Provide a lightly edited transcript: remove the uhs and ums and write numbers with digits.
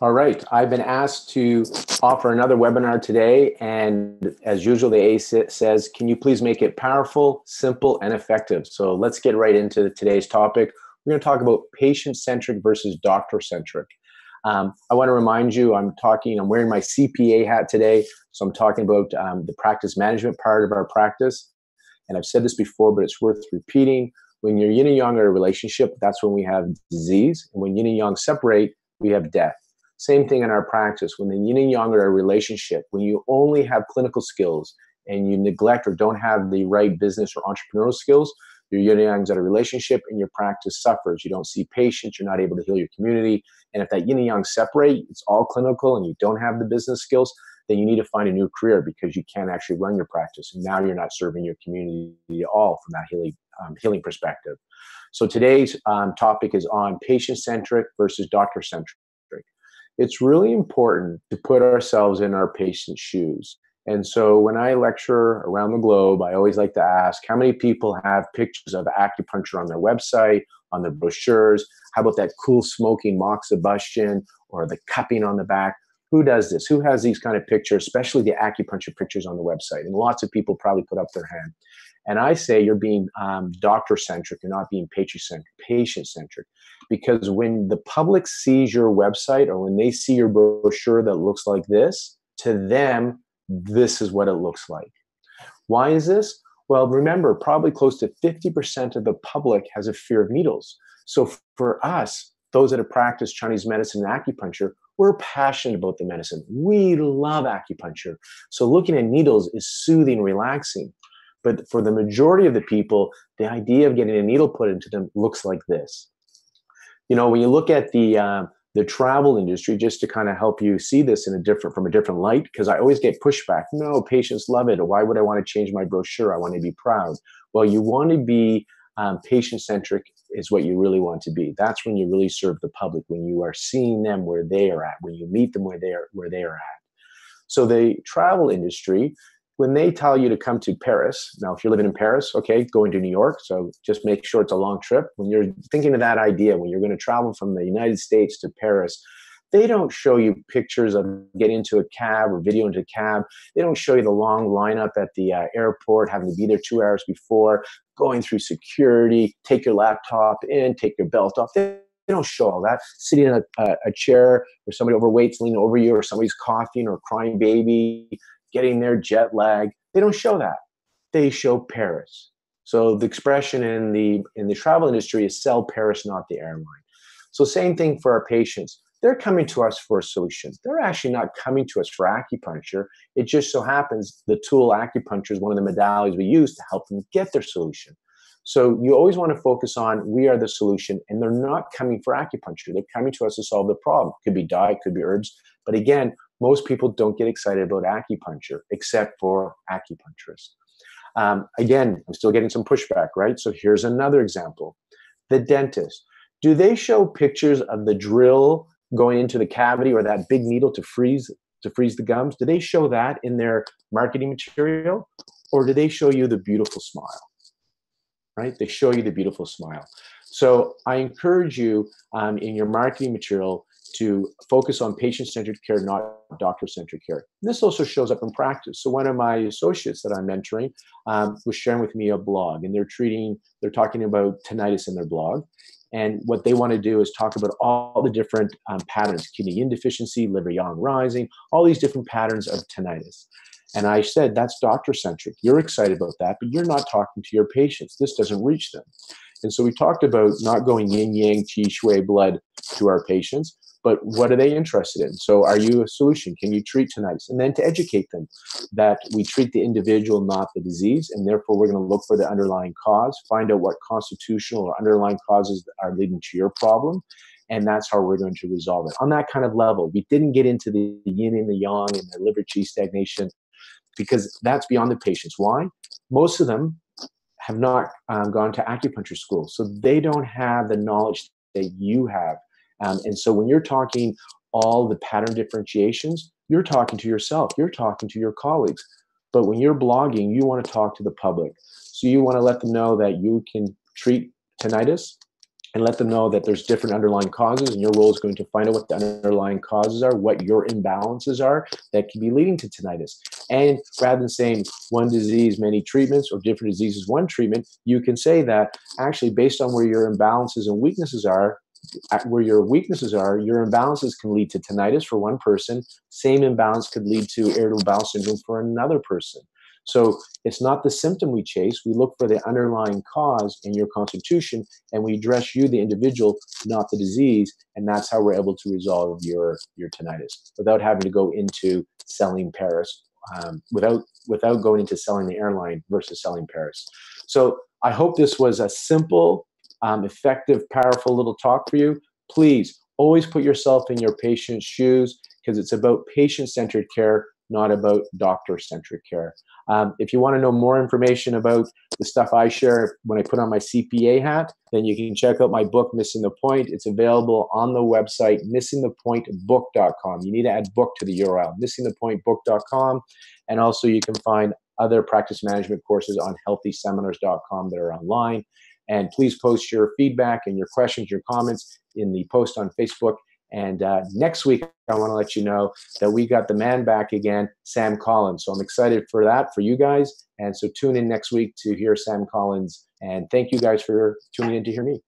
All right, I've been asked to offer another webinar today, and as usual, the A says, can you please make it powerful, simple, and effective? So let's get right into today's topic. We're going to talk about patient-centric versus doctor-centric. I want to remind you, I'm wearing my CPA hat today, so I'm talking about the practice management part of our practice. And I've said this before, but it's worth repeating. When you're yin and yang in a relationship, that's when we have disease. And when yin and yang separate, we have death. Same thing in our practice. When the yin and yang are a relationship, when you only have clinical skills and you neglect or don't have the right business or entrepreneurial skills, your yin and yang's at a relationship and your practice suffers. You don't see patients, you're not able to heal your community. And if that yin and yang separate, it's all clinical and you don't have the business skills, then you need to find a new career because you can't actually run your practice. And now you're not serving your community at all from that healing perspective. So today's topic is on patient-centric versus doctor-centric. It's really important to put ourselves in our patient's shoes. And so when I lecture around the globe, I always like to ask, how many people have pictures of acupuncture on their website, on their brochures? How about that cool smoking moxibustion or the cupping on the back? Who does this? Who has these kind of pictures, especially the acupuncture pictures on the website? And lots of people probably put up their hand. And I say you're being doctor-centric, you're not being patient-centric. Because when the public sees your website or when they see your brochure that looks like this, to them, this is what it looks like. Why is this? Well, remember, probably close to 50% of the public has a fear of needles. So for us, those that have practiced Chinese medicine and acupuncture, we're passionate about the medicine. We love acupuncture. So looking at needles is soothing, relaxing. But for the majority of the people, the idea of getting a needle put into them looks like this. You know, when you look at the travel industry, just to kind of help you see this from a different light, because I always get pushback. No, patients love it. Why would I want to change my brochure? I want to be proud. Well, you want to be patient-centric is what you really want to be. That's when you really serve the public, when you are seeing them where they are at, when you meet them where they are at. So the travel industry, when they tell you to come to Paris, now if you're living in Paris, okay, going to New York, so just make sure it's a long trip. When you're thinking of that idea, when you're going to travel from the United States to Paris, they don't show you pictures of getting into a cab or video into a cab. They don't show you the long lineup at the airport, having to be there 2 hours before, going through security, take your laptop in, take your belt off. They don't show all that. Sitting in a chair where somebody overweight's leaning over you or somebody's coughing or crying baby, getting their jet lag. They don't show that. They show Paris. So the expression in the travel industry is sell Paris, not the airline. So same thing for our patients. They're coming to us for a solution. They're actually not coming to us for acupuncture. It just so happens the tool acupuncture is one of the modalities we use to help them get their solution. So you always want to focus on we are the solution, and they're not coming for acupuncture. They're coming to us to solve the problem. Could be diet, could be herbs. But again, most people don't get excited about acupuncture except for acupuncturists. Again, I'm still getting some pushback, right? So here's another example. The dentist. Do they show pictures of the drill going into the cavity or that big needle to freeze the gums? Do they show that in their marketing material? Or do they show you the beautiful smile? Right? They show you the beautiful smile. So I encourage you in your marketing material to focus on patient-centered care, not doctor-centered care. This also shows up in practice. So one of my associates that I'm mentoring was sharing with me a blog, and they're talking about tinnitus in their blog. And what they want to do is talk about all the different patterns, kidney yin deficiency, liver yang rising, all these different patterns of tinnitus. And I said, that's doctor-centric. You're excited about that, but you're not talking to your patients. This doesn't reach them. And so we talked about not going yin-yang, qi, shui, blood to our patients, but what are they interested in? So are you a solution? Can you treat tinnitus? And then to educate them that we treat the individual, not the disease, and therefore we're going to look for the underlying cause, find out what constitutional or underlying causes are leading to your problem, and that's how we're going to resolve it. On that kind of level, we didn't get into the yin and the yang and the liver qi stagnation because that's beyond the patients. Why? Most of them have not gone to acupuncture school, so they don't have the knowledge that you have. And so when you're talking all the pattern differentiations, you're talking to yourself, you're talking to your colleagues. But when you're blogging, you want to talk to the public. So you want to let them know that you can treat tinnitus and let them know that there's different underlying causes, and your role is going to find out what the underlying causes are, what your imbalances are that can be leading to tinnitus. And rather than saying one disease, many treatments, or different diseases, one treatment, you can say that actually based on where your imbalances and weaknesses are, your imbalances can lead to tinnitus for one person. Same imbalance could lead to irritable bowel syndrome for another person. So it's not the symptom we chase. We look for the underlying cause in your constitution, and we address you, the individual, not the disease. And that's how we're able to resolve your tinnitus without having to go into selling Paris, without going into selling the airline versus selling Paris. So I hope this was a simple, effective, powerful little talk for you. Please always put yourself in your patient's shoes, because it's about patient-centered care, not about doctor-centric care. If you want to know more information about the stuff I share when I put on my CPA hat, then you can check out my book, Missing the Point. It's available on the website, missingthepointbook.com. You need to add book to the URL, missingthepointbook.com. And also you can find other practice management courses on healthyseminars.com that are online. And please post your feedback and your questions, your comments in the post on Facebook. And next week, I want to let you know that we got the man back again, Sam Collins. So I'm excited for that for you guys. And so tune in next week to hear Sam Collins. And thank you guys for tuning in to hear me.